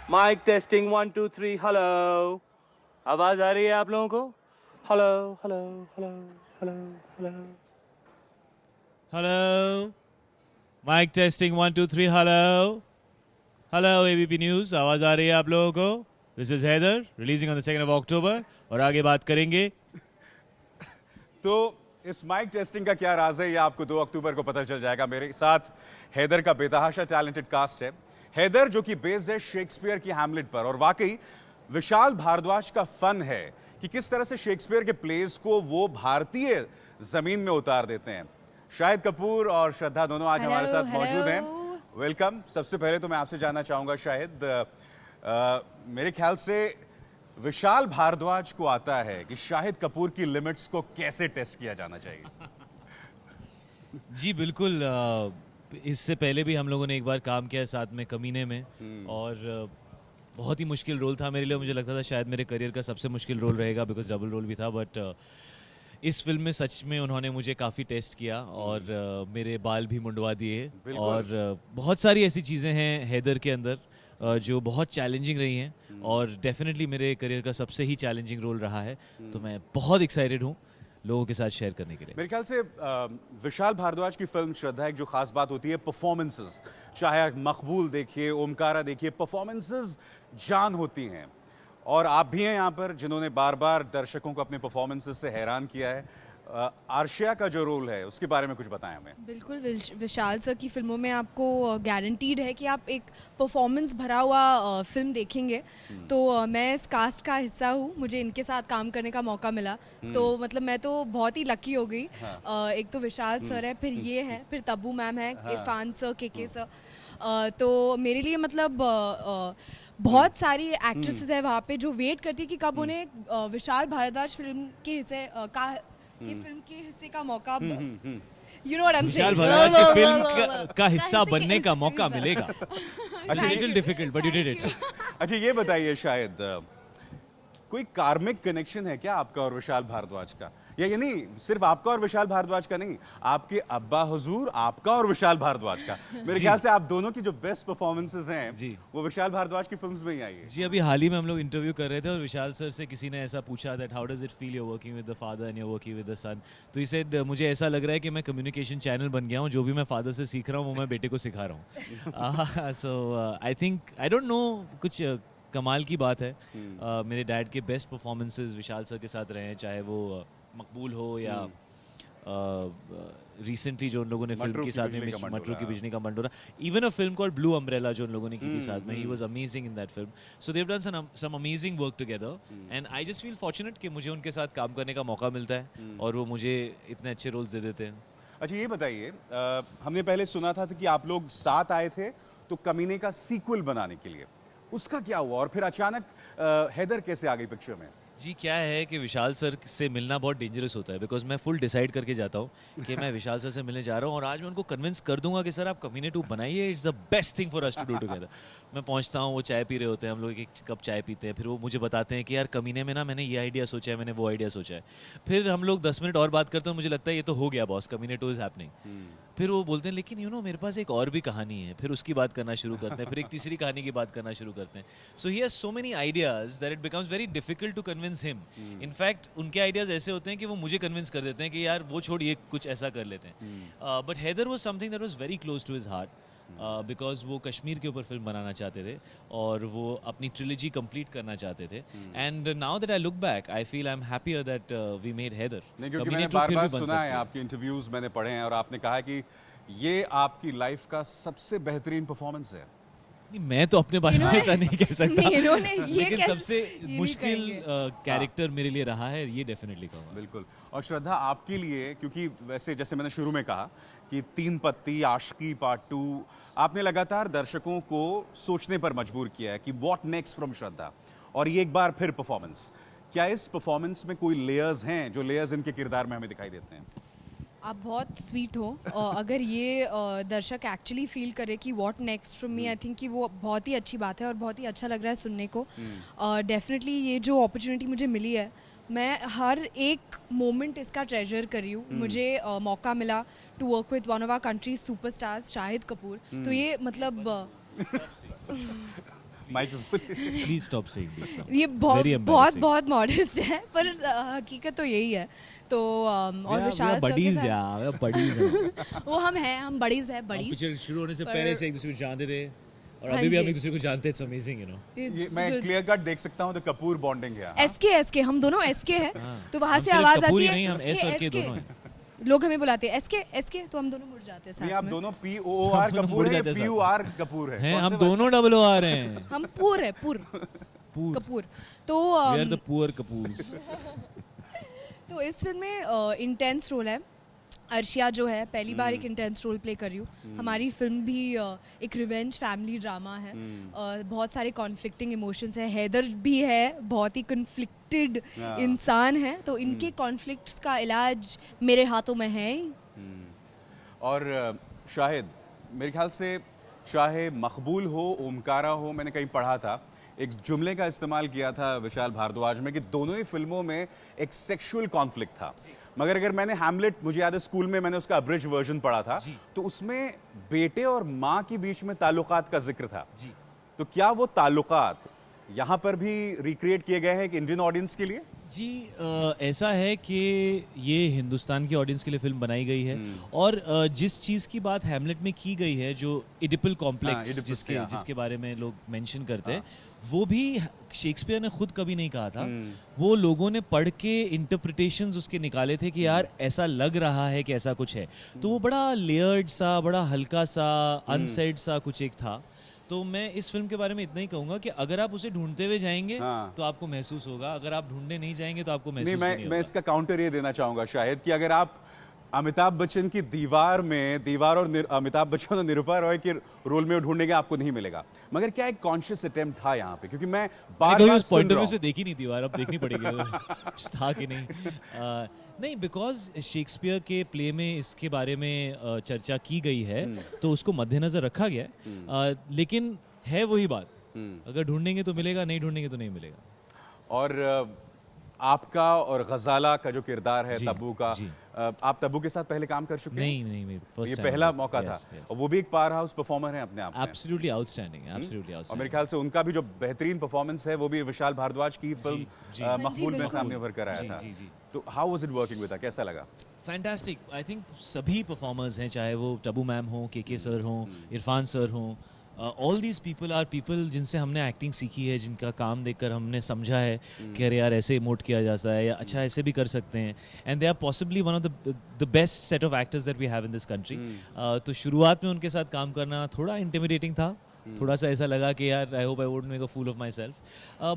Mic testing 1 2 3 hello. आवाज आ रही है आप लोगों को? Hello hello hello hello hello hello mic testing 1 2 3 hello hello ABP news आवाज़ आ रही है आप लोगों को? This is Haider releasing on the 2nd of October और आगे बात करेंगे। तो इस माइक टेस्टिंग का क्या राज है, ये आपको 2 अक्टूबर को पता चल जाएगा। मेरे साथ हैदर का बेतहाशा टैलेंटेड कास्ट है। हैदर जो कि बेस्ड है शेक्सपियर की हैमलेट पर, और वाकई विशाल भारद्वाज का फन है कि किस तरह से शेक्सपियर के प्लेस को वो भारतीय जमीन में उतार देते हैं। शाहिद कपूर और श्रद्धा दोनों आज हमारे साथ मौजूद हैं। वेलकम। सबसे पहले तो मैं आपसे जानना चाहूंगा शाहिद, मेरे ख्याल से विशाल भारद्वाज को आता है कि शाहिद कपूर की लिमिट्स को कैसे टेस्ट किया जाना चाहिए। जी बिल्कुल। इससे पहले भी हम लोगों ने एक बार काम किया साथ में कमीने में, और बहुत ही मुश्किल रोल था मेरे लिए। मुझे लगता था शायद मेरे करियर का सबसे मुश्किल रोल रहेगा, बिकॉज डबल रोल भी था। बट इस फिल्म में सच में उन्होंने मुझे काफ़ी टेस्ट किया और मेरे बाल भी मुंडवा दिए। और बहुत सारी ऐसी चीज़ें हैं हैदर के अंदर जो बहुत चैलेंजिंग रही हैं, और डेफिनेटली मेरे करियर का सबसे ही चैलेंजिंग रोल रहा है। तो मैं बहुत एक्साइटेड हूँ लोगों के साथ शेयर करने के लिए। मेरे ख्याल से विशाल भारद्वाज की फिल्म श्रद्धा एक जो खास बात होती है परफॉर्मेंसेस, चाहे आप मकबूल देखिए, ओमकारा देखिए, परफॉर्मेंसेस जान होती हैं। और आप भी हैं यहाँ पर जिन्होंने बार बार दर्शकों को अपने परफॉर्मेंसेस से हैरान किया है। आर्शिया का जो रोल है उसके बारे में कुछ बताएं हमें। बिल्कुल, विशाल सर की फिल्मों में आपको गारंटीड है कि आप एक परफॉर्मेंस भरा हुआ फिल्म देखेंगे। तो मैं इस कास्ट का हिस्सा हूँ, मुझे इनके साथ काम करने का मौका मिला। तो मतलब मैं तो बहुत ही लकी हो गई। एक तो विशाल सर है, फिर ये है, फिर तब्बू मैम है, इरफान सर, के सर। तो मेरे लिए मतलब बहुत सारी एक्ट्रेसेस है वहाँ पे जो वेट करती है कि कब उन्हें विशाल भारद्वाज फिल्म के हिस्से का मौका, you know what I am Vishal saying, Bhardwaj की फिल्म का हिस्सा बनने का मौका मिलेगा। Little difficult but you did it. अच्छा ये बताइए शायद, कोई कार्मिक कनेक्शन है क्या आपका और विशाल भारद्वाज का? या ये नहीं, सिर्फ आपका और विशाल भारद्वाज का नहीं, आपके अब्बा हुजूर, आपका और विशाल भारद्वाज का। मेरे ख्याल से आप दोनों की जो बेस्ट परफॉर्मेंसेस हैं जी, वो विशाल भारद्वाज की फिल्म्स में ही आई है। जी अभी हाल ही में हम लोग इंटरव्यू कर रहे थे और विशाल सर से किसी ने ऐसा पूछा that how does it feel you working with the father and you working with the son. तो इसे मुझे ऐसा लग रहा है कि मैं कम्युनिकेशन चैनल बन गया हूँ। जो भी मैं फादर से सीख रहा हूँ वो मैं बेटे को सिखा रहा हूँ। So I think I don't know, कुछ कमाल की बात है। मेरे डैड के बेस्ट परफॉर्मेंसेस विशाल सर के साथ रहे हैं, चाहे वो मकबूल हो या रिसेंटली जो उन लोगों ने फिल्म के साथ में Matru ki Bijlee ka Mandola, even a film called blue umbrella जो उन लोगों ने की थी साथ में, he was amazing in that film. So they have done some amazing work together and I just feel fortunate कि मुझे उनके साथ काम करने का मौका मिलता है और वो मुझे इतने अच्छे रोल्स दे देते हैं। अच्छा ये बताइए, हमने पहले सुना था कि आप लोग साथ आए थे तो कमीने का सीक्वल बनाने के लिए, उसका क्या हुआ? और फिर अचानक हैदर कैसे आ गई पिक्चर में? जी क्या है कि विशाल सर से मिलना बहुत डेंजरस होता है, बिकॉज मैं फुल डिसाइड करके जाता हूँ कि मैं विशाल सर से मिलने जा रहा हूँ और आज मैं उनको कन्विंस कर दूंगा कि सर आप कमीने 2 बनाइए, it's the best thing for us to do together. मैं पहुँचता हूँ, वो चाय पी रहे होते हैं, हम लोग एक कप चाय पीते हैं, फिर वो मुझे बताते हैं कि यार कमीने में ना मैंने ये आइडिया सोचा है, मैंने वो आइडिया सोचा है। फिर हम लोग 10 मिनट और बात करते हैं, मुझे लगता है ये तो हो गया बॉस, कमीने 2 इज हैपनिंग। फिर वो बोलते हैं लेकिन यू नो मेरे पास एक और भी कहानी है, फिर उसकी बात करना शुरू करते हैं, फिर एक तीसरी कहानी की बात करना शुरू करते हैं। So he has so many ideas that it becomes very difficult to convince him. In fact उनके आइडियाज ऐसे होते हैं कि वो मुझे कन्विंस कर देते हैं कि यार वो छोड़, ये कुछ ऐसा कर लेते हैं। But Haider was something that was very close to his heart, because वो कश्मीर के ऊपर फिल्म बनाना चाहते थे और वो अपनी ट्रिलॉजी कंप्लीट करना चाहते थे। And now that I look back I feel I am happier that we made Haider. नहीं, क्योंकि मैंने बार-बार सुना है, आपके इंटरव्यूज मैंने पढ़े हैं और आपने कहा है कि ये आपकी लाइफ का सबसे बेहतरीन परफॉर्मेंस है। नहीं, मैं तो अपने बारे में ऐसा नहीं कह सकता, लेकिन सबसे ये मुश्किल कैरेक्टर मेरे लिए रहा है, ये डेफिनेटली कहूँगा। बिल्कुल। और श्रद्धा आपके लिए, क्योंकि वैसे जैसे मैंने शुरू में कहा कि 3 पत्ती, आशिकी पार्ट 2, आपने लगातार दर्शकों को सोचने पर मजबूर किया है कि व्हाट नेक्स्ट फ्रॉम श्रद्धा, और ये एक बार फिर परफॉर्मेंस। क्या इस परफॉर्मेंस में कोई लेयर्स हैं, जो लेयर्स इनके किरदार में हमें दिखाई देते हैं? आप बहुत स्वीट हो। अगर ये दर्शक एक्चुअली फील करे कि what next from me, I think कि वो बहुत ही अच्छी बात है और बहुत ही अच्छा लग रहा है सुनने को। डेफिनेटली ये जो अपॉर्चुनिटी मुझे मिली है, मैं हर एक मोमेंट इसका ट्रेजर कर रही हूँ। मुझे मौका मिला to work with one of our country's superstars Shahid Kapoor, तो ये मतलब mic please stop saying this now. ये बहुत मॉडेस्ट है, पर हकीकत तो यही है। तो और विशाल सर के बडीज साथ यार, बडीज वो हम बडीज है, बडीज। पिक्चर शुरू होने से पहले से एक दूसरे को जानते थे और हाँ अभी भी हम जी। एक दूसरे को जानते हैं। It's amazing, you know. ये मैं क्लियर कट देख सकता हूँ तो कपूर बॉन्डिंग है। एसके हम दोनों एसके हैं, तो वहां हम से सिर्फ आवाज कपूर आती ही है नहीं, हम एस और कि के SK। दोनों हैं। लोग हमें बुलाते हैं एसके, तो हम दोनों मुड़ जाते हैं नहीं साथ आप में। दोनों POOR दोनों कपूर मुड़ है, जाते हैं साथ में। PUR कपूर है। हैं कौन हम से वाले? दोनों डबल आ रहे हैं। हम पूर पूर कपूर। तो we are the poor Kapoors. तो इस फिल्म में इंटेंस रोल है। अर्शिया जो है पहली बार एक इंटेंस रोल प्ले कर रही हूँ। हमारी फिल्म भी एक रिवेंज फैमिली ड्रामा है। बहुत सारे कॉन्फ्लिक्टिंग इमोशंस है। हैदर भी है, बहुत ही कन्फ्लिक्टेड इंसान है, तो इनके कॉन्फ्लिक्ट्स का इलाज मेरे हाथों में है। और शाहिद, मेरे ख्याल से चाहे मकबूल हो, ओमकारा हो, मैंने कहीं पढ़ा था एक जुमले का इस्तेमाल किया था विशाल भारद्वाज में कि दोनों ही फिल्मों में एक सेक्सुअल कॉन्फ्लिक्ट था। मगर अगर मैंने हैमलेट, मुझे याद है स्कूल में मैंने उसका अब्रिज वर्जन पढ़ा था, तो उसमें बेटे और माँ के बीच में ताल्लुकात का जिक्र था। तो क्या वो ताल्लुकात यहाँ पर भी रिक्रिएट किए गए हैं एक इंडियन ऑडियंस के लिए? जी ऐसा है कि ये हिंदुस्तान की ऑडियंस के लिए फिल्म बनाई गई है और जिस चीज़ की बात हैमलेट में की गई है, जो इडिपल कॉम्प्लेक्स जिसके बारे में लोग मेंशन करते हैं, वो भी शेक्सपियर ने खुद कभी नहीं कहा था। वो लोगों ने पढ़ के इंटरप्रिटेशंस उसके निकाले थे कि यार ऐसा लग रहा है कि ऐसा कुछ है। तो वो बड़ा लेयर्ड सा, बड़ा हल्का सा, अनसेड सा कुछ एक था। तो मैं इस फिल्म के बारे में इतना ही कहूंगा कि अगर आप उसे ढूंढते हुए जाएंगे तो आपको महसूस होगा, अगर आप ढूंढने नहीं जाएंगे तो आपको महसूस नहीं होगा। मैं इसका काउंटर ये देना चाहूंगा शायद कि अगर आप अमिताभ बच्चन की दीवार और अमिताभ बच्चन और निरूपा रॉय के रोल में ढूंढेंगे, आपको नहीं मिलेगा। मगर क्या एक कॉन्शियस अटेम्प्ट था यहाँ पे? क्योंकि मैं बार-बार उस पॉइंट ऑफ व्यू से देखी नहीं दीवार, अब देखनी पड़ेगी था कि नहीं। नहीं, बिकॉज शेक्सपियर के प्ले में इसके बारे में चर्चा की गई है, तो उसको मद्देनजर रखा गया है। लेकिन है वही बात, अगर ढूंढेंगे तो मिलेगा, नहीं ढूंढेंगे तो नहीं मिलेगा। और आपका और गजाला का जो किरदार है तब्बू का, आप तब्बू के साथ पहले काम कर चुके हैं? नहीं, ये पहला मौका था। और वो भी एक पावर हाउस परफॉर्मर है अपने आप में। Absolutely outstanding, absolutely outstanding. और मेरे ख्याल से उनका भी जो बेहतरीन परफॉर्मेंस है, वो भी विशाल भारद्वाज की फिल्म मकबूल में सामने उभर कर आया था। तो how was it working with, कैसा लगा? फैंटास्टिक। आई थिंक सभी परफॉर्मर्स हैं, चाहे वो टब्बू मैम हो, के सर हो, इरफान सर हो, all these people are people जिनसे हमने एक्टिंग सीखी है, जिनका काम देखकर हमने समझा है कि अरे यार ऐसे इमोट किया जाता है या अच्छा ऐसे भी कर सकते हैं। And they are possibly one of the best set of actors that we have in this country. तो शुरुआत में उनके साथ काम करना थोड़ा इंटिमिडेटिंग था, थोड़ा सा ऐसा लगा कि यार I hope I wouldn't make a fool of myself.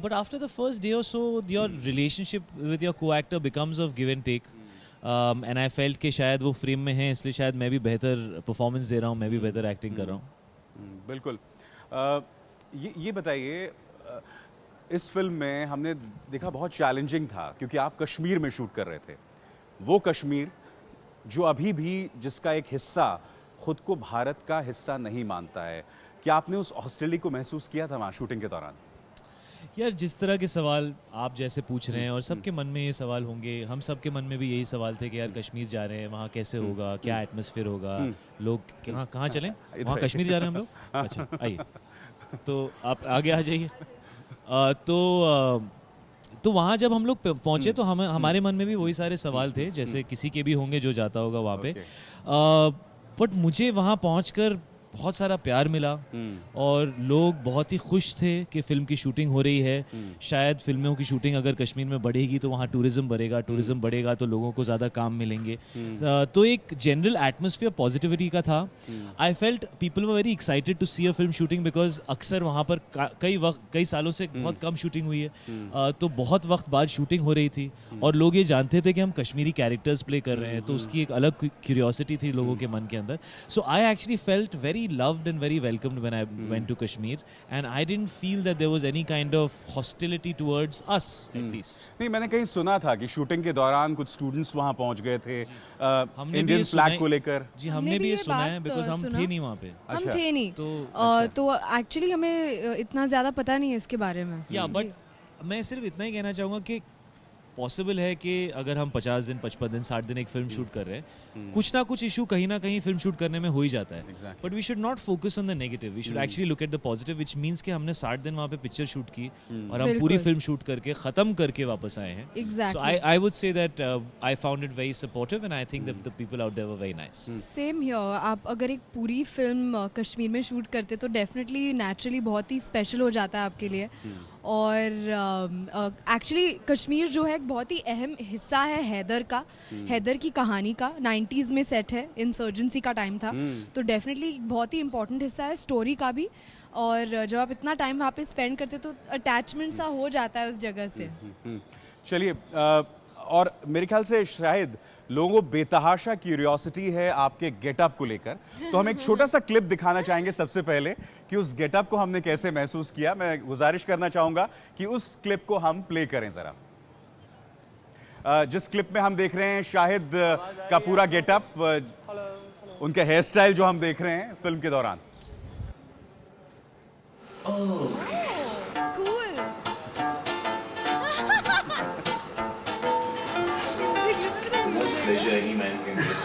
But after the first day और so your relationship with your co-actor becomes of give and take. And I felt कि शायद वो फ्रेम में है, इसलिए शायद मैं भी बेहतर परफॉर्मेंस दे रहा हूँ, मैं भी बेहतर एक्टिंग कर रहा हूँ। बिल्कुल। ये बताइए, इस फिल्म में हमने देखा बहुत चैलेंजिंग था क्योंकि आप कश्मीर में शूट कर रहे थे। वो कश्मीर जो अभी भी जिसका एक हिस्सा खुद को भारत का हिस्सा नहीं मानता है, क्या आपने उस हॉस्टिलिटी को महसूस किया था वहाँ शूटिंग के दौरान? यार जिस तरह के सवाल आप जैसे पूछ रहे हैं और सबके मन में ये सवाल होंगे, हम सबके मन में भी यही सवाल थे कि यार कश्मीर जा रहे हैं, वहाँ कैसे होगा, क्या एटमॉस्फेयर होगा, लोग कहाँ चलें, वहाँ कश्मीर जा रहे हैं हम लोग। अच्छा आइए, तो आप आगे आ जाइए। तो वहाँ जब हम लोग पहुँचे तो हमारे मन में भी वही सारे सवाल थे जैसे किसी के भी होंगे जो जाता होगा वहाँ पे। बट मुझे वहाँ पहुँचकर बहुत सारा प्यार मिला और लोग बहुत ही खुश थे कि फिल्म की शूटिंग हो रही है। शायद फिल्मों की शूटिंग अगर कश्मीर में बढ़ेगी तो वहाँ टूरिज्म बढ़ेगा, टूरिज्म बढ़ेगा तो लोगों को ज़्यादा काम मिलेंगे। तो एक जनरल एटमॉस्फेयर पॉजिटिविटी का था। I felt people were very excited to see a film shooting because अक्सर वहाँ पर कई सालों से बहुत कम शूटिंग हुई है, तो बहुत वक्त बाद शूटिंग हो रही थी और लोग ये जानते थे कि हम कश्मीरी कैरेक्टर्स प्ले कर रहे हैं, तो उसकी एक अलग क्यूरियोसिटी थी लोगों के मन के अंदर। So I actually felt very loved and very welcomed when I went to Kashmir, and I didn't feel that there was any kind of hostility towards us at least. नहीं, मैंने कहीं सुना था कि शूटिंग के दौरान कुछ स्टूडेंट्स वहाँ पहुँच गए थे इंडियन फ्लैग को लेकर। जी हमने भी ये सुना है बिकॉज हम थे नहीं वहाँ पे। हम थे नहीं, तो एक्चुअली हमें इतना ज़्यादा पता नहीं है इसके बारे में। या बट मैं सिर्फ इतना ही कहना चाहूँगा कि पॉसिबल है कि अगर हम 50 दिन 55 दिन 60 दिन एक फिल्म शूट कर रहे हैं, कुछ ना कुछ इशू कहीं ना कहीं फिल्म शूट करने में हो ही जाता है. Exactly. But we should not focus on the negative, we should actually look at the positive, which means कि हमने 60 दिन वहाँ पे पिक्चर शूट की और हम पूरी बिल्कुल। फिल्म शूट करके ख़त्म करके वापस आए हैं. Exactly. So I would say that I found it very supportive and I think that the people out there were very nice. Same here. आप अगर एक पूरी फिल्म कश्मीर में शूट करते तो डेफिनेटली नेचुरली बहुत ही स्पेशल हो जाता है आपके लिए. और एक्चुअली कश्मीर जो है एक बहुत ही अहम हिस्सा है हैदर का, हैदर की कहानी का. 90s में सेट है, इंसर्जेंसी का टाइम था, तो डेफिनेटली बहुत ही इंपॉर्टेंट हिस्सा है स्टोरी का भी. और जब आप इतना टाइम वहाँ पे स्पेंड करते तो अटैचमेंट सा हो जाता है उस जगह से. चलिए, और मेरे ख्याल से शायद लोगों को बेतहाशा क्यूरियोसिटी है आपके गेटअप को लेकर, तो हम एक छोटा सा क्लिप दिखाना चाहेंगे सबसे पहले कि उस गेटअप को हमने कैसे महसूस किया. मैं गुजारिश करना चाहूंगा कि उस क्लिप को हम प्ले करें जरा. जिस क्लिप में हम देख रहे हैं शाहिद का पूरा गेटअप, उनके हेयर स्टाइल जो हम देख रहे हैं फिल्म के दौरान. Cool. Most pleasure any man can get.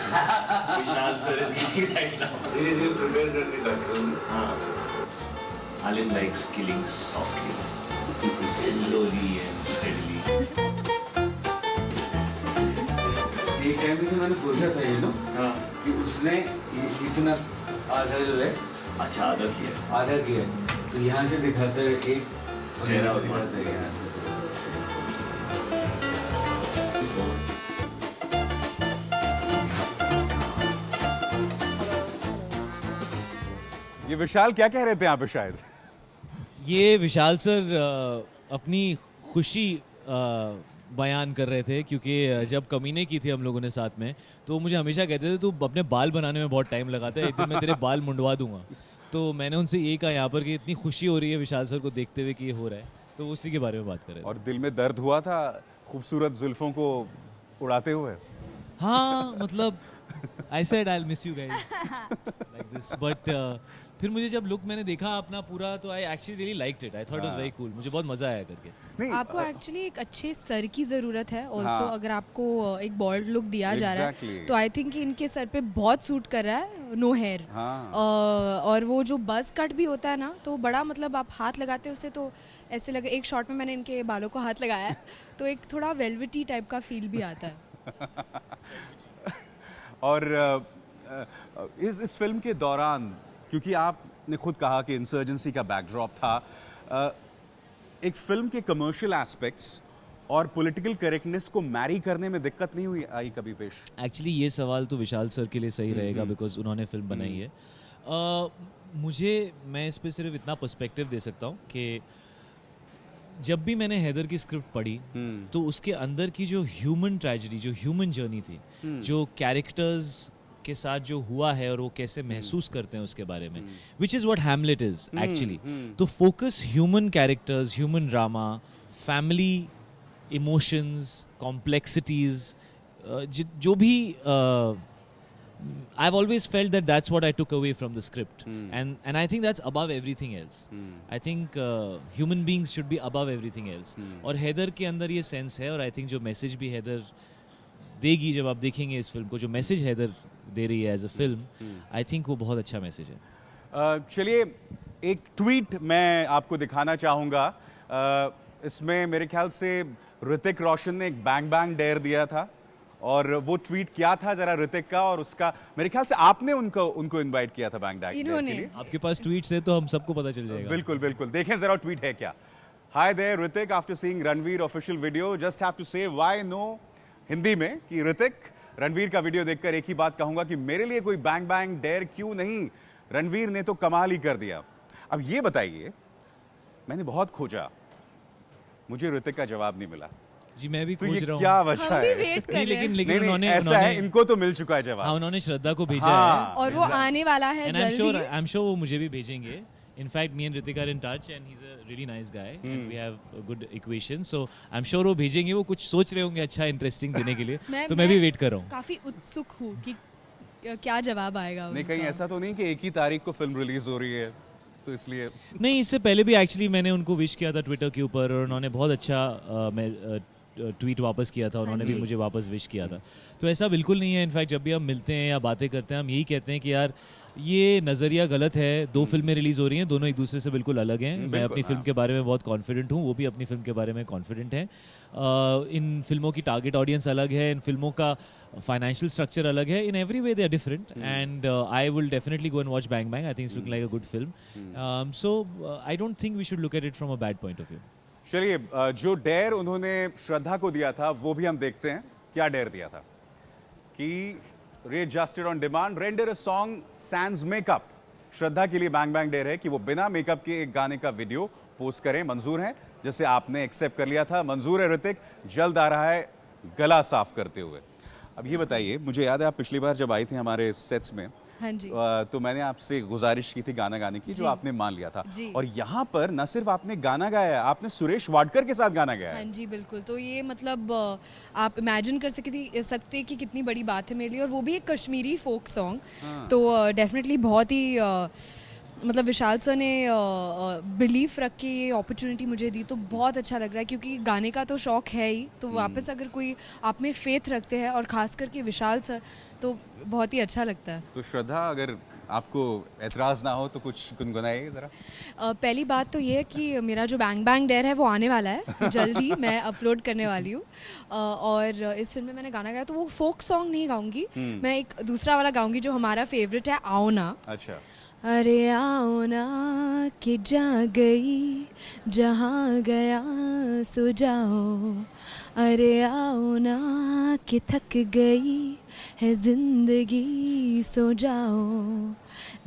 Vishal sir is getting right now. धीरे-धीरे prepare करके बैठ रहे हो. हाँ. Alan likes killing softly, slowly and steadily. एक टाइम पे तो मैंने सोचा था ये हाँ. कि उसने इतना आधा जो है अच्छा आदत किया. आधा किया, तो यहाँ से दिखाता है एक चेहरा और दिखाता है यहाँ से. ये विशाल क्या कह रहे थे यहाँ पे शायद? ये विशाल सर अपनी खुशी बयान कर रहे थे, क्योंकि जब कमीने की थी हम लोगों ने साथ में, तो मुझे हमेशा कहते थे तू अपने बाल बनाने में बहुत टाइम लगाता है, एक दिन मैं तेरे बाल मुंडवा दूंगा. तो मैंने उनसे यही कहा यहाँ पर कि इतनी खुशी हो रही है विशाल सर को देखते हुए कि ये हो रहा है, तो उसी के बारे में बात कर रहे थे. और दिल में दर्द हुआ था खूबसूरत जुल्फों को उड़ाते हुए? हाँ, मतलब I said I'll miss you guys like this, but फिर मुझे जब लुक मैंने देखा अपना पूरा, तो I actually really liked it. I thought it was very cool. मुझे बहुत मजा आया करके. नहीं, आपको एक्चुअली एक अच्छे सर की ज़रूरत है ऑल्सो. हाँ. अगर आपको एक बॉल्ड लुक दिया जा रहा Exactly. है तो आई थिंक इनके सर पे बहुत सूट कर रहा है नो हेयर. हाँ. और वो जो बस कट भी होता है ना, तो बड़ा मतलब आप हाथ लगाते हो उससे तो ऐसे लगे. एक शॉट में मैंने इनके बालों को हाथ लगाया है, तो एक थोड़ा वेलवेटी टाइप का फील भी आता है. और इस फिल्म के दौरान, क्योंकि आपने खुद कहा कि इंसर्जेंसी का बैकड्रॉप था, एक फिल्म के कमर्शियल एस्पेक्ट्स और पॉलिटिकल करेक्टनेस को मैरी करने में दिक्कत नहीं हुई आई कभी पेश? एक्चुअली ये सवाल तो विशाल सर के लिए सही रहेगा, बिकॉज उन्होंने फिल्म बनाई है. मैं इस पे सिर्फ इतना पर्सपेक्टिव दे सकता हूँ कि जब भी मैंने हैदर की स्क्रिप्ट पढ़ी, तो उसके अंदर की जो ह्यूमन ट्रेजेडी, जो ह्यूमन जर्नी थी, जो कैरेक्टर्स के साथ जो हुआ है और वो कैसे महसूस करते हैं उसके बारे में, which is what Hamlet is actually. तो focus human characters, human drama, family emotions, complexities, जो भी I've always felt that that's what I took away from the script, and I think that's above everything else. I think human beings should be above everything else. और हैदर के अंदर ये sense है, और I think जो message भी हैदर देगी जब आप देखेंगे इस फिल्म को, जो मैसेज हैदर दे रही है as a film, I think वो बहुत अच्छा मैसेज है. चलिए, एक ट्वीट मैं आपको दिखाना चाहूँगा. इसमें मेरे ख्याल से ऋतिक रोशन ने एक बैंग बैंग डेयर दिया था, और वो ट्वीट क्या था जरा ऋतिक का, और उसका मेरे ख्याल से आपने उनको इनवाइट किया था बैंग डेयर के लिए. आपके पास ट्वीट्स है तो हम सबको पता चल जाएगा. बिल्कुल बिल्कुल, देखें जरा ट्वीट है क्या. Hi there Hrithik, after seeing Ranveer official video just have to say why no, Hindi में, कि ऋतिक, रणवीर का वीडियो देखकर एक ही बात कहूंगा कि मेरे लिए कोई बैंग बैंग डेयर क्यों नहीं, रणवीर ने तो कमाल ही कर दिया. अब ये बताइए, मैंने बहुत खोजा, मुझे ऋतिक का जवाब नहीं मिला. जी, मैं भी तो खोज ये रहा हूँ. क्या वजह हम भी है? वेट कर नहीं, रहे हैं. लेकिन उन्होंने ऐसा है, इनको तो मिल चुका है जवाब. हाँ, उन्होंने श्रद्धा को भेजा हाँ. है, और वो आने वाला है and I'm जल्दी. sure वो मुझे भी भेजेंगे. In fact, me and Ritik are in touch, and he's a really nice guy, and we have a good equation. So I'm sure वो भेजेंगे. वो कुछ सोच रहे होंगे अच्छा इंटरेस्टिंग देने के लिए, तो मैं भी वेट कर रहा हूँ. काफी उत्सुक हूँ कि क्या जवाब आएगा. नहीं, कहीं ऐसा तो नहीं कि एक ही तारीख को फिल्म रिलीज हो रही है, तो इसलिए? नहीं, इससे पहले भी एक्चुअली मैंने उनको विश किया था ट्विटर के ऊपर, और उन्होंने बहुत अच्छा ट्वीट वापस किया था, उन्होंने भी मुझे वापस विश किया था। तो ऐसा बिल्कुल नहीं है। इनफैक्ट जब भी हम मिलते हैं या बातें करते हैं हम यही कहते हैं कि यार ये नज़रिया गलत है। दो फिल्में रिलीज़ हो रही हैं, दोनों एक दूसरे से बिल्कुल अलग हैं। मैं अपनी फिल्म के बारे में बहुत कॉन्फिडेंट हूँ, वो भी अपनी फिल्म के बारे में कॉन्फिडेंट हैं। इन फिल्मों की टारगेट ऑडियंस अलग है, इन फिल्मों का फाइनेंशियल स्ट्रक्चर अलग है, in every way they are different and I will definitely go and watch bang bang. I think it's looking like a good film, so I don't think we should look at it from a bad point of view. चलिए, जो dare उन्होंने श्रद्धा को दिया था वो भी हम देखते हैं। क्या डेयर दिया था कि readjusted on demand, render a song sans makeup। श्रद्धा के लिए बैंग बैंग डेयर है कि वो बिना मेकअप के एक गाने का वीडियो पोस्ट करें। मंजूर है, जैसे आपने एक्सेप्ट कर लिया था। मंजूर है ऋतिक, जल्द आ रहा है गला साफ करते हुए। अब ये बताइए, मुझे याद है आप पिछली बार जब आई थी हमारे सेट्स में, हाँ जी। तो मैंने आपसे गुजारिश की थी गाना गाने की, जो आपने मान लिया था। जी। और यहाँ पर न सिर्फ आपने गाना गाया, आपने सुरेश वाडकर के साथ गाना गाया हाँ है। जी बिल्कुल। तो ये मतलब आप इमेजिन कर सकते कि कितनी बड़ी बात है मेरे लिए, और वो भी एक कश्मीरी फोक सॉन्ग। तो डेफिनेटली बहुत ही मतलब विशाल सर ने बिलीफ रख के ये अपॉर्चुनिटी मुझे दी, तो बहुत अच्छा लग रहा है, क्योंकि गाने का तो शौक है ही, तो वापस अगर कोई आप में फेथ रखते हैं और खास करके विशाल सर, तो बहुत ही अच्छा लगता है। तो श्रद्धा, अगर आपको एतराज ना हो तो कुछ गुनगुनाइए जरा। पहली बात तो ये है कि मेरा जो बैंग बैंग डेयर है वो आने वाला है जल्दी, मैं अपलोड करने वाली हूँ। और इस फिल्म में मैंने गाना गाया, तो वो फोक सॉन्ग नहीं गाऊंगी, मैं एक दूसरा वाला गाऊंगी जो हमारा फेवरेट है, आओ ना। अच्छा। अरे आओ ना कि जा गई जहाँ गया सो जाओ, अरे आओ ना कि थक गई है जिंदगी सो जाओ,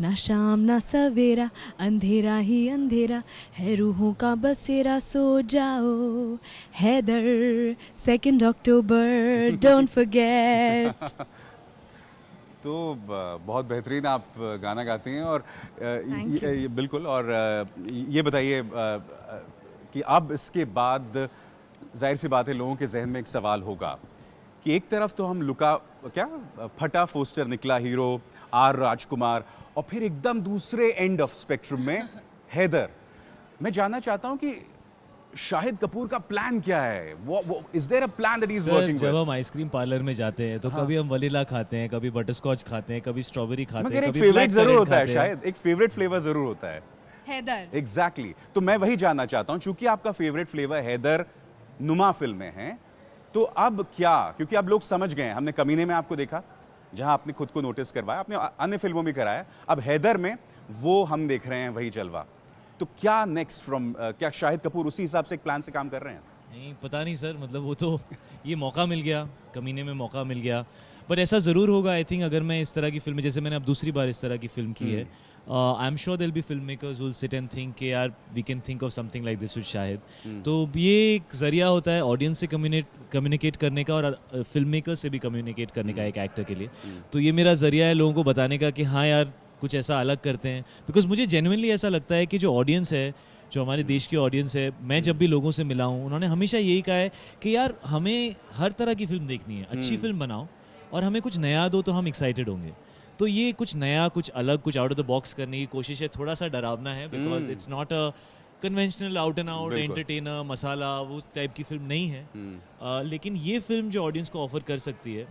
ना शाम ना सवेरा अंधेरा ही अंधेरा है रूहों का बसेरा सो जाओ, हैदर 2 अक्टूबर डोंट फॉरगेट। तो बहुत बेहतरीन आप गाना गाती हैं। और बिल्कुल। और ये बताइए कि अब इसके बाद जाहिर सी बात है लोगों के जहन में एक सवाल होगा कि एक तरफ तो हम फटा पोस्टर निकला हीरो आर राजकुमार, और फिर एकदम दूसरे एंड ऑफ स्पेक्ट्रम में हैदर। मैं जानना चाहता हूं कि शाहिद कपूर का प्लान क्या है? Is there a plan that he is working with? जब हम आइसक्रीम पार्लर में जाते हैं तो कभी हम वनीला खाते हैं, कभी बटरस्कॉच खाते हैं, कभी स्ट्रॉबेरी खाते हैं, मगर एक कभी फेवरेट ब्लैक जरूर करेंट होता है, खाते हैं। शायद एक फेवरेट फ्लेवर जरूर होता है हैदर। एग्जैक्टली। तो मैं वही जानना चाहता हूं, चूंकि आपका फेवरेट फ्लेवर हैदर नुमा फिल्में हैं, तो अब क्या? क्योंकि अब लोग समझ गए हैं, हमने कमीने में आपको देखा जहां आपने खुद को नोटिस करवाया, आपने अन्य फिल्मों में कराया, अब हैदर में वो हम देख रहे हैं वही जलवा। तो क्या नेक्स्ट फ्रॉम, क्या शाहिद कपूर उसी हिसाब से एक प्लान से काम कर रहे हैं? नहीं पता नहीं सर, मतलब वो तो ये मौका मिल गया, कमीने में मौका मिल गया। बट ऐसा ज़रूर होगा आई थिंक, अगर मैं इस तरह की फिल्म, जैसे मैंने अब दूसरी बार इस तरह की फिल्म की है, I am sure there will be film makers will sit and think कि यार we can think of something like this with Shahid. तो ये एक जरिया होता है ऑडियंस से कम्युनिकेट करने का और फिल्म मेकर से भी कम्युनिकेट करने का एक एक्टर के लिए। तो ये मेरा जरिया है लोगों को बताने का कि हाँ यार कुछ ऐसा अलग करते हैं। बिकॉज मुझे जेन्युइनली ऐसा लगता है कि जो ऑडियंस है, जो हमारे देश की ऑडियंस है, मैं जब भी लोगों से मिला हूँ उन्होंने हमेशा यही कहा है कि यार हमें हर तरह की फिल्म देखनी है, अच्छी फिल्म बनाओ और हमें कुछ नया दो तो हम एक्साइटेड होंगे। तो ये कुछ नया, कुछ अलग, कुछ आउट ऑफ द बॉक्स करने की कोशिश है। थोड़ा सा डरावना है because it's not a conventional out and out entertainer masala वो टाइप की फिल्म नहीं है। लेकिन ये फिल्म जो ऑडियंस को ऑफर कर सकती है,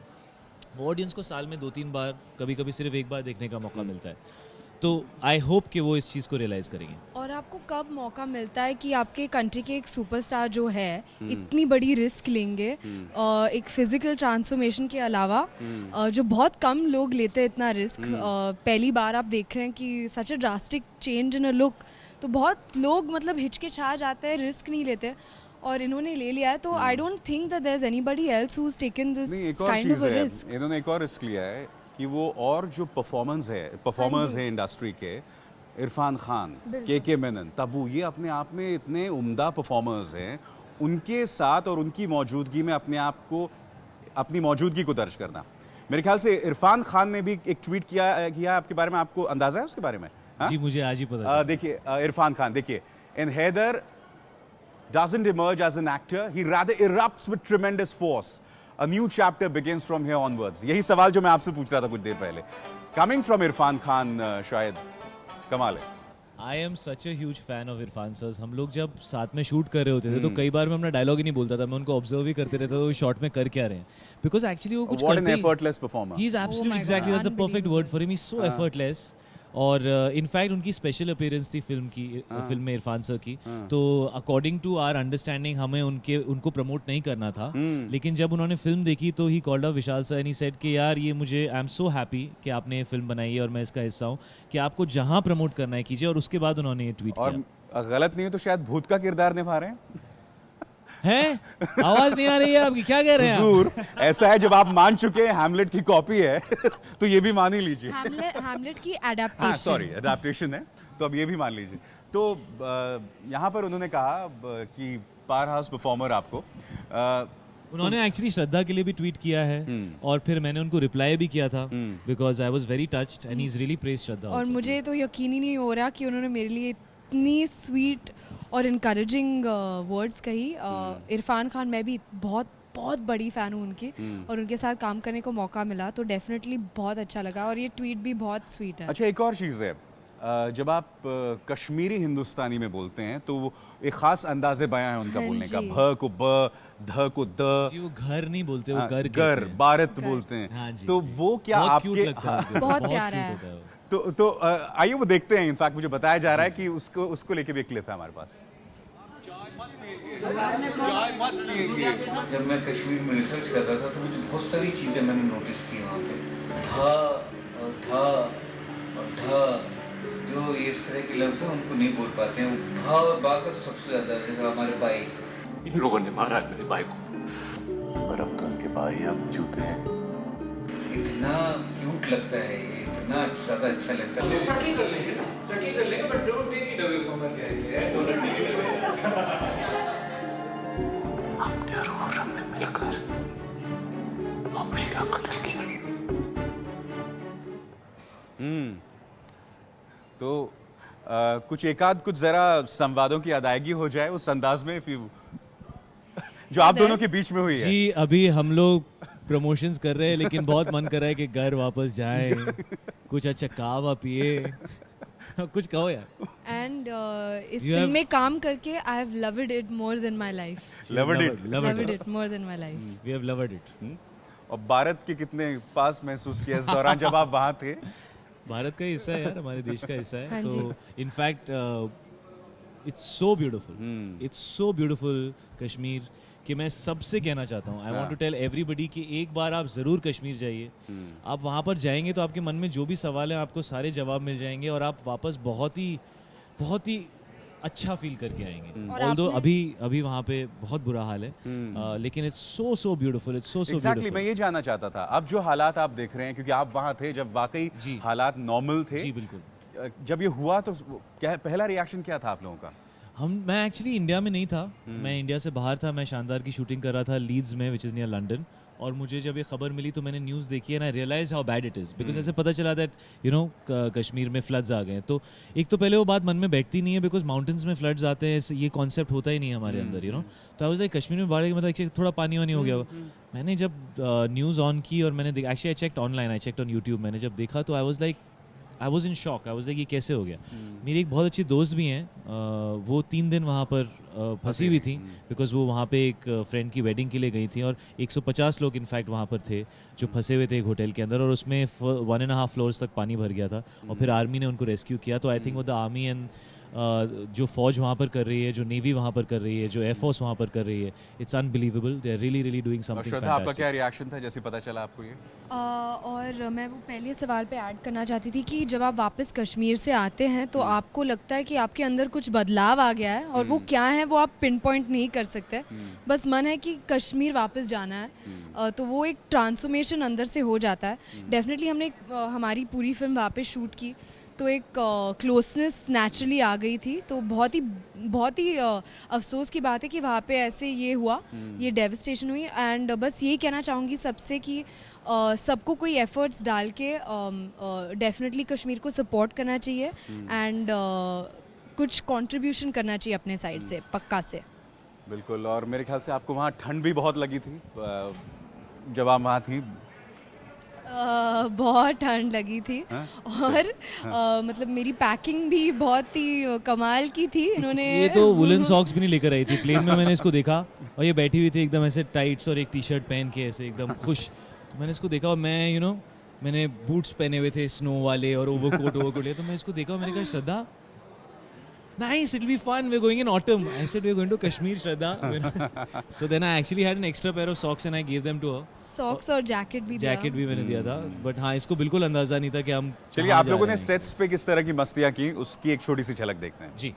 वो ऑडियंस को साल में 2-3 बार, कभी कभी सिर्फ एक बार देखने का मौका मिलता है। तो आई होप कि वो इस चीज़ को रियलाइज करेंगे। और आपको कब मौका मिलता है कि आपके कंट्री के एक सुपरस्टार जो है इतनी बड़ी रिस्क लेंगे, एक फिजिकल ट्रांसफॉर्मेशन के अलावा जो बहुत कम लोग लेते हैं इतना रिस्क। पहली बार आप देख रहे हैं कि such a drastic change in a look, तो बहुत लोग मतलब हिचकिचा जाते हैं, रिस्क नहीं लेते, और इन्होंने ले लिया है। तो I don't think that there is anybody else who is taken this kind of a risk. इन्होंने एक और रिस्क लिया है कि वो और जो परफॉर्मर्स हैं इंडस्ट्री के, इरफान खान, के मेनन, तब्बू, ये अपने आप में इतने उम्दा परफॉर्मर्स हैं, उनके साथ और उनकी मौजूदगी में अपने आप को, अपनी मौजूदगी को दर्ज करना। मेरे ख्याल से इरफान खान ने भी एक ट्वीट किया आपके बारे में, आपको अंदाजा है उसके बारे में? जी मुझे आज ही पता चला। देखिए इरफान खान, देखिए, इन Haider doesn't emerge as an actor, he rather erupts with tremendous force. A new chapter begins from here onwards. यही सवाल जो मैं आपसे पूछ रहा था कुछ देर पहले। Coming from इरफान खान, शायद कमाल है। I am such a huge fan of Irfan sir. हम लोग जब साथ में शूट कर रहे होते थे तो कई बार मैं अपना डायलॉग ही नहीं बोलता था, मैं उनको ऑब्जर्व ही करते रहता था वो शॉट में कर क्या रहे हैं, बिकॉज एक्चुअली वो कुछ What an करते ही effortless performer. He is absolutely my exactly God, that's the perfect word for him. He is so effortless. और इनफैक्ट उनकी स्पेशल अपीयरेंस थी फिल्म में इरफान सर की. तो अकॉर्डिंग टू आवर अंडरस्टैंडिंग हमें उनको प्रमोट नहीं करना था, लेकिन जब उन्होंने फिल्म देखी तो he called up Vishal sir and he said कि यार ये मुझे आई एम सो हैप्पी कि आपने ये फिल्म बनाई है और मैं इसका हिस्सा हूँ, कि आपको जहाँ प्रमोट करना है कीजिए. और उसके बाद उन्होंने ये ट्वीट और किया. गलत नहीं हो तो शायद भूत का किरदार निभा रहे हैं. हैं? आवाज नहीं आ रही है आपकी, क्या कह रहे हैं आप? हुजूर, ऐसा है जब आप मान चुके हैं हैमलेट की कॉपी है तो ये भी मान ही लीजिए. हैमलेट की हाँ एडेप्टेशन. सॉरी, एडाप्टेशन है तो अब ये भी मान लीजिए. तो यहाँ पर उन्होंने कहा कि पावर हाउस परफॉर्मर आपको उन्होंने एक्चुअली श्रद्धा के लिए भी ट्वीट किया है और फिर मैंने उनको रिप्लाई भी किया था because I was very touched and he is really praise Shraddha. और मुझे तो यकीन ही नहीं हो रहा कि उन्होंने मेरे लिए इतनी स्वीट और इनकरेजिंग वर्ड्स कही. इरफान खान, मैं भी बहुत बहुत बड़ी फ़ैन हूँ उनकी, और उनके साथ काम करने को मौका मिला तो डेफिनेटली बहुत अच्छा लगा. और ये ट्वीट भी बहुत स्वीट है. अच्छा, एक और चीज़ है, जब आप कश्मीरी हिंदुस्तानी में बोलते हैं तो वो एक खास अंदाजे बयां है उनका हाँ बोलने का. जी. भ को ब, ध को द. जी वो घर नहीं बोलते, वो गर गर, भारत बोलते हैं. हाँ जी, तो जी. वो क्या बहुत आपके क्यूट लगता है, बहुत बहुत प्यारा cute है. होता है वो. तो आइए वो देखते हैं. इनफैक्ट मुझे बताया जा रहा है कि उसको लेके भी एक क्लिप है हमारे पास. जब मैं कश्मीर में रिसर्च कर रहा था तो मुझे बहुत सारी चीज़ें मैंने नोटिस की वहाँ पे. धा और धा और ढा, जो इस तरह के लफ्ज़ हैं उनको नहीं बोल पाते हैं. भा और बा का तो सबसे ज़्यादा, जैसे हमारे भाई, इन लोगों ने मारा है मेरे भाई को, पर अब तो उनके भाई अब जूते हैं. इतना क्यूट लगता है ये, इतना ज़्यादा अच्छा लगता है. सेटल कर लेंगे ना, सेटल कर लेंगे, but don't take it away from us. Don't take it away. हमने और खुर्रम ने मिलकर खुशी का कत्ल किया. तो कुछ जरा संवादों की अदायगी हो जाए उस अंदाज में जो आप दोनों के बीच में हुई है. जी अभी हम लोग प्रमोशंस कर रहे हैं लेकिन बहुत मन कर रहा है कि घर वापस जाएं, कुछ अच्छा कहवा पिए, कुछ कहो यार. एंड इस फिल्म में काम करके I have loved it more than my life. Loved it more than my life. We have loved it. और भारत के कितने पास महसूस किया इस दौरान जब आप वहां थे? भारत का हिस्सा है यार, हमारे देश का हिस्सा है. हाँ तो in fact it's so beautiful, it's so beautiful Kashmir कि मैं सबसे कहना चाहता हूँ, I want to tell everybody कि एक बार आप ज़रूर कश्मीर जाइए. आप वहाँ पर जाएंगे तो आपके मन में जो भी सवाल है आपको सारे जवाब मिल जाएंगे और आप वापस बहुत ही अच्छा फील करके आएंगे. ऑल्दो अभी वहाँ पे बहुत बुरा हाल है, लेकिन it's so beautiful, it's so Exactly, मैं ये जानना चाहता था, अब जो हालात आप देख रहे हैं, क्योंकि आप वहाँ थे जब वाकई हालात नॉर्मल थे. जी बिल्कुल. जब ये हुआ तो क्या पहला रिएक्शन क्या था आप लोगों का? मैं एक्चुअली इंडिया में नहीं था, मैं इंडिया से बाहर था. मैं शानदार की शूटिंग कर रहा था लीड्स में, विच इज़ नियर लंदन. और मुझे जब ये खबर मिली तो मैंने न्यूज़ देखी and I realise how bad it is, because ऐसे पता चला दैट यू नो कश्मीर में फ्लड्स आ गए. तो एक तो पहले वो बात मन में बैठती नहीं है बिकॉज माउंटेन्स में फ्लड्स आते हैं, ये कॉन्सेप्ट होता ही नहीं है हमारे अंदर, यू नो. तो आई वाज लाइक कश्मीर में बाढ़ मतलब थोड़ा पानी वानी हो गया. मैंने जब न्यूज़ ऑन की और मैंने देखा, actually I checked online, I checked on YouTube. मैंने जब देखा तो I was in shock. I was like ये कैसे हो गया. मेरी एक बहुत अच्छी दोस्त भी हैं, वो 3 दिन वहाँ पर फंसी हुई थी बिकॉज वो वहाँ पे एक फ्रेंड की वेडिंग के लिए गई थी और 150 लोग इनफैक्ट वहाँ पर थे जो फंसे हुए थे एक होटल के अंदर, और उसमें 1.5 फ्लोर्स तक पानी भर गया था. और फिर आर्मी ने उनको रेस्क्यू किया. तो आई थिंक वो द आर्मी एंड जो फौज वहाँ पर कर रही है, जो नेवी वहाँ पर कर रही है, जो एयरफोर्स वहाँ पर कर रही है, it's unbelievable. They are really doing something fantastic. आपका क्या रिएक्शन था जैसे पता चला आपको ये? और मैं वो पहले सवाल पे ऐड करना चाहती थी कि जब आप वापस कश्मीर से आते हैं तो आपको लगता है कि आपके अंदर कुछ बदलाव आ गया है, और वो क्या है वो आप पिन पॉइंट नहीं कर सकते. बस मन है कि कश्मीर वापस जाना है, तो वो एक ट्रांसफॉर्मेशन अंदर से हो जाता है. डेफिनेटली हमने हमारी पूरी फिल्म वापस शूट की तो एक क्लोजनेस नेचुरली आ गई थी. तो बहुत ही अफसोस की बात है कि वहाँ पे ऐसे ये हुआ, ये डेविस्टेशन हुई. एंड बस यही कहना चाहूँगी सबसे कि सबको कोई एफर्ट्स डाल के डेफिनेटली कश्मीर को सपोर्ट करना चाहिए एंड कुछ कंट्रीब्यूशन करना चाहिए अपने साइड से, पक्का से. बिल्कुल. और मेरे ख्याल से आपको वहाँ ठंड भी बहुत लगी थी जब आप वहाँ थी. बहुत ठंड लगी थी और मतलब मेरी पैकिंग भी बहुत ही कमाल की थी इन्होंने। ये तो वुलन सॉक्स भी नहीं लेकर आई थी प्लेन में। मैंने इसको देखा और ये बैठी हुई थी एकदम ऐसे टाइट्स और एक टी शर्ट पहन के ऐसे एकदम खुश। तो मैंने इसको देखा और मैं मैंने बूट्स पहने हुए थे स्नो वाले और ओवरकोट लिया। तो मैं इसको देखा और मैंने कहा श्रद्धा nice, it'll be fun, we're going in autumn. I said we're going to Kashmir, Shraddha. So then I actually had an extra pair of socks and I gave them to her. Socks और jacket भी मैंने दिया था, but हाँ इसको बिल्कुल अंदाजा नहीं था कि हम। चलिए आप लोगों ने सेट्स पे किस तरह की मस्तियां की उसकी एक छोटी सी झलक देखते हैं जी।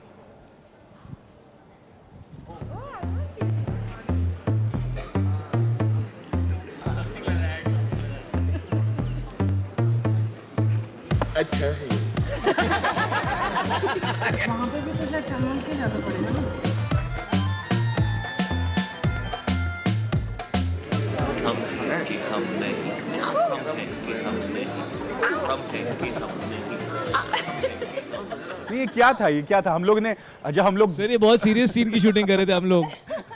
अच्छा है वहाँ पे भी तो शायद चल के जाना पड़ेगा ना। हम हैं कि हम नहीं, हम हैं कि हम नहीं, हम हैं कि हम नहीं। ये क्या था हम लोग ने जब हम लोग सर ये बहुत सीरियस सीन की शूटिंग कर रहे थे हम लोग,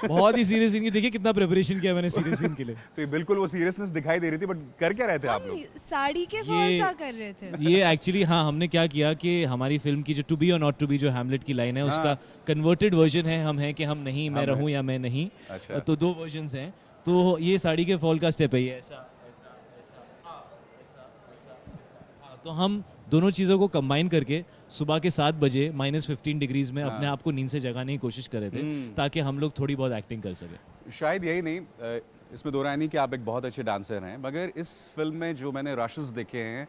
बहुत ही सीरियस सीन की। देखिए कितना प्रिपरेशन किया मैंने सीरियस सीन के लिए। तो ये बिल्कुल वो सीरियसनेस दिखाई दे रही थी, बट कर क्या रहे थे आप लोग? साड़ी के फॉल कर रहे थे। ये एक्चुअली हाँ हमने क्या किया कि हमारी फिल्म की जो टू बी और नॉट टू बी जो हैमलेट की लाइन है उसका कन्वर्टेड वर्जन है हम हैं कि हम नहीं, मैं रहूं या मैं नहीं। अच्छा। तो दो वर्जन्स हैं। तो ये साड़ी के फॉल का स्टेप है ये ऐसा। तो हम दोनों चीज़ों को कंबाइन करके सुबह के 7 बजे -15 डिग्रीज में अपने आप को नींद से जगाने की कोशिश कर रहे थे ताकि हम लोग थोड़ी बहुत एक्टिंग कर सके। शायद यही नहीं, इसमें दो राय नहीं कि आप एक बहुत अच्छे डांसर हैं, मगर इस फिल्म में जो मैंने रशेस देखे हैं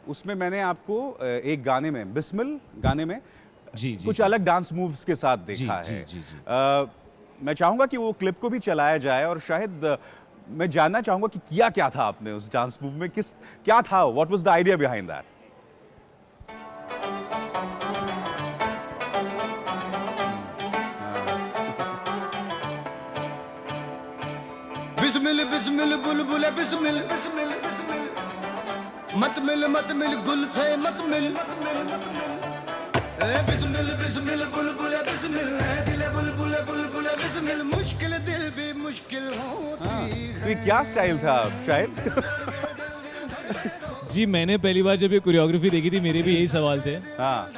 उसमें मैंने आपको एक गाने में बिस्मिल गाने में कुछ अलग डांस मूव्स के साथ देखा है। मैं चाहूँगा कि वो क्लिप को भी चलाया जाए और शायद मैं जानना चाहूँगा कि किया क्या था आपने उस डांस मूव में, क्या था, what was the idea behind that? Bismil Bismil बुलबुल बिस्मिल मत मिल गुल से मत मिल बिस्मिल बिस्मिल बुलबुल बिस्मिल दिल बुलबुल बुलबुल बिस्मिल मुश्किल दिल भी मुश्किल होती है। तो ये क्या स्टाइल था शायद? जी मैंने पहली बार जब ये कोरियोग्राफी देखी थी मेरे भी यही सवाल थे। हाँ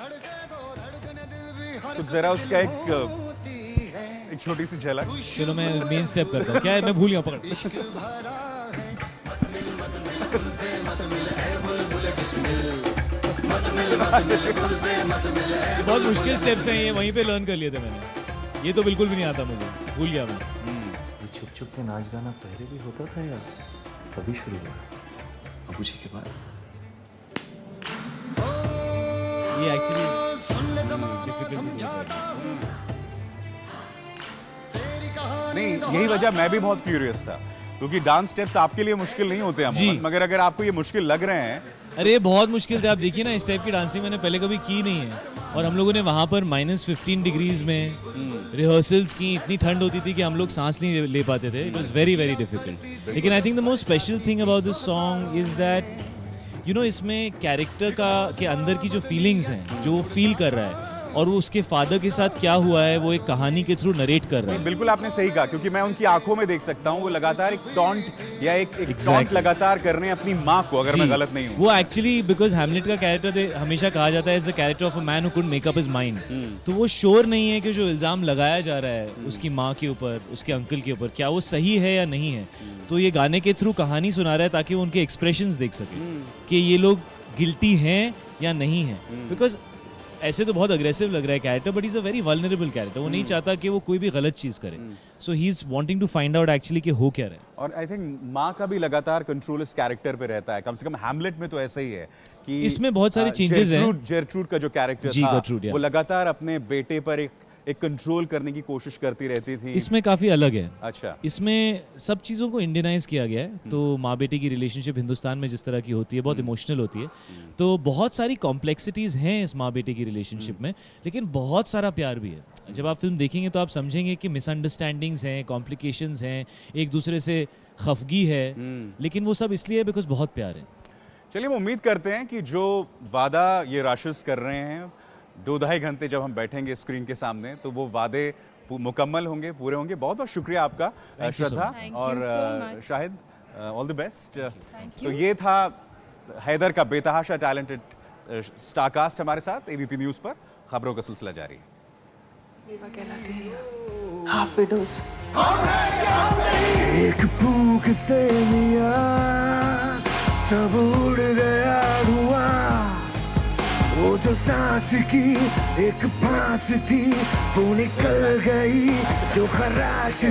तो जरा उसका एक छोटी सी झलक। चलो मैं मेन स्टेप करता हूँ। क्या है मैं भूल गया पकड़। बहुत मुश्किल स्टेप्स हैं ये, वहीं पे लर्न कर लिए थे मैंने। ये तो बिल्कुल भी नहीं आता मुझे, भूल गया मैं। ये छुप छुप के नाच गाना पहले भी होता था या कभी शुरू हुआ? बाबूजी के बाद ये एक्चुअली नहीं, यही वजह मैं भी बहुत क्यूरियस था क्योंकि डांस स्टेप्स आपके लिए मुश्किल नहीं होते अमूमन, मगर अगर आपको ये मुश्किल लग रहे हैं। अरे बहुत मुश्किल थे। आप देखिए ना इस टाइप की डांसिंग मैंने पहले कभी की नहीं है और हम लोगों ने वहाँ पर -15 डिग्रीज में रिहर्सल्स की। इतनी ठंड होती थी कि हम लोग सांस नहीं ले पाते थे। It was very very difficult. लेकिन I think the most special thing about this song is that इसमें कैरेक्टर के अंदर की जो फीलिंग्स हैं, जो वो फील कर रहा है और वो उसके फादर के साथ क्या हुआ है वो एक कहानी के थ्रू नरेट कर रहा है। बिल्कुल आपने सही कहा क्योंकि मैं उनकी आंखों में देख सकता हूँ वो लगातार एक टॉन्ट या एक टॉन्ट लगातार कर रहे हैं अपनी माँ को, अगर मैं गलत नहीं हूँ। वो एक्चुअली बिकॉज हैमलेट का कैरेक्टर हमेशा कहा जाता है as the character of a man who couldn't make up his mind. तो वो श्योर नहीं है कि जो इल्जाम लगाया जा रहा है उसकी माँ के ऊपर, उसके अंकल के ऊपर, क्या वो सही है या नहीं है। तो ये गाने के थ्रू कहानी सुना रहा है ताकि वो उनके एक्सप्रेशंस देख सके कि ये लोग गिल्टी हैं या नहीं है। बिकॉज ऐसे तो बहुत अग्रेसिव लग रहा है character, but is a very vulnerable character. वो नहीं चाहता कि वो कोई भी गलत चीज करे। So he is wanting to find out actually कि हो क्या रहा है। और आई थिंक माँ का भी लगातार कंट्रोल इस कैरेक्टर पे रहता है। कम से कम हैमलेट में तो ऐसा ही है कि इसमें बहुत सारे चेंजेस हैं। जर्ट्रूड का जो कैरेक्टर था वो लगातार अपने बेटे पर एक कंट्रोल करने की कोशिश करती रहती थी। इसमें काफी अलग है। अच्छा, इसमें सब चीज़ों को इंडियनाइज किया गया है। तो माँ बेटे की रिलेशनशिप हिंदुस्तान में जिस तरह की होती है बहुत इमोशनल होती है। तो बहुत सारी कॉम्प्लेक्सिटीज़ हैं इस माँ बेटे की रिलेशनशिप में, लेकिन बहुत सारा प्यार भी है। जब आप फिल्म देखेंगे तो आप समझेंगे कि मिसअंडरस्टैंडिंग्स हैं, कॉम्प्लिकेशंस हैं, एक दूसरे से खफगी है, लेकिन वो सब इसलिए है बिकॉज बहुत प्यार है। चलिए हम उम्मीद करते हैं कि जो वादा ये राशिश कर रहे हैं 2-2.5 घंटे जब हम बैठेंगे स्क्रीन के सामने तो वो वादे मुकम्मल होंगे, पूरे होंगे। बहुत बहुत शुक्रिया आपका श्रद्धा और शाहिद। All the best. तो ये था हैदर का बेतहाशा टैलेंटेड स्टारकास्ट हमारे साथ एबीपी न्यूज़ पर। खबरों का सिलसिला जारी है। एक फूंक से मियां सब उड़ गया धुआं, वो जो सांस की एक फांस थी वो निकल गई जो खराश